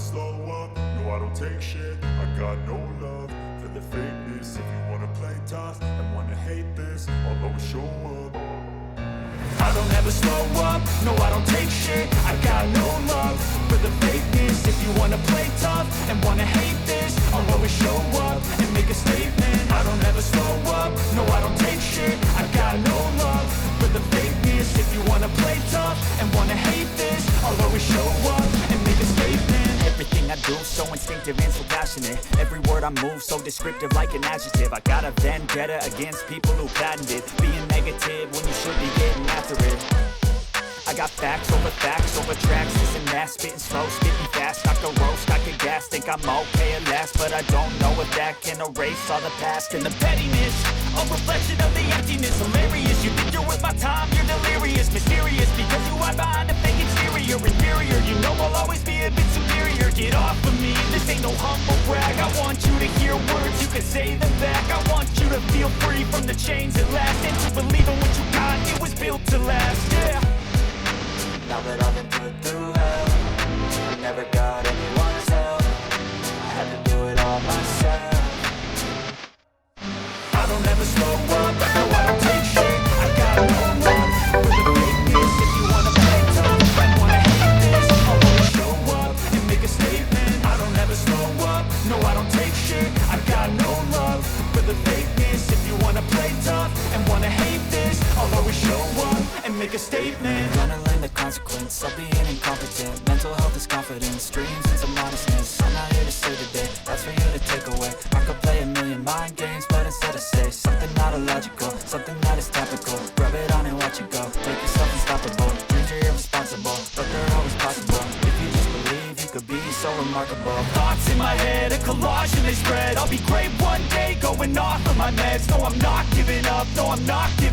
slow up, no I don't take shit. I got no love for the fakeness. If you wanna play tough and wanna hate this, I'll always show up. I don't ever slow up, no I don't take shit. I got no love for the fakeness. If you wanna play tough and wanna hate this, I'll always show up and make a statement. I don't ever slow up, no I don't take shit. I got no love for the fakeness. If you wanna play tough and wanna hate this, I'll always show up and make a statement. Everything I do so instinctive and so passionate. Every word I move so descriptive like an adjective. I got a vendetta against people who patented being negative when you should be getting after it. I got facts over tracks, this and that, spitting slow, spitting fast, I could roast, I could gas, think I'm okay at last, but I don't know if that can erase all the past and the pettiness, a reflection of the emptiness, hilarious, you think you're with my time, you're delirious, mysterious, because you hide behind a fake exterior, inferior, you know I'll always be a bit superior, get off of me, this ain't no humble brag, I want you to hear words, you can say them back, I want you to feel free from the chains at last, and to believe in what you got, it was built to last, yeah. Now that I've been put through hell, I never got anyone's help. I had to do it all myself. I don't ever slow up, no I don't take shit. I got no love for the fakeness. If you wanna play tough and wanna hate this, I'll always show up and make a statement. I don't ever slow up, no I don't take shit. I got no love for the fakeness. If you wanna play tough and wanna hate this, I'll always show up and make a statement. Gonna learn the consequence of being incompetent. Mental health is confidence, dreams and some modestness. I'm not here to say today, that's for you to take away. I could play a million mind games, but instead I say something not illogical, something that is topical. Rub it on and watch it go, make yourself unstoppable. Dreams are irresponsible, but they're always possible. If you just believe, you could be so remarkable. Thoughts in my head, a collage and they spread. I'll be great one day, going off of my meds. No, I'm not giving up, no, I'm not giving up.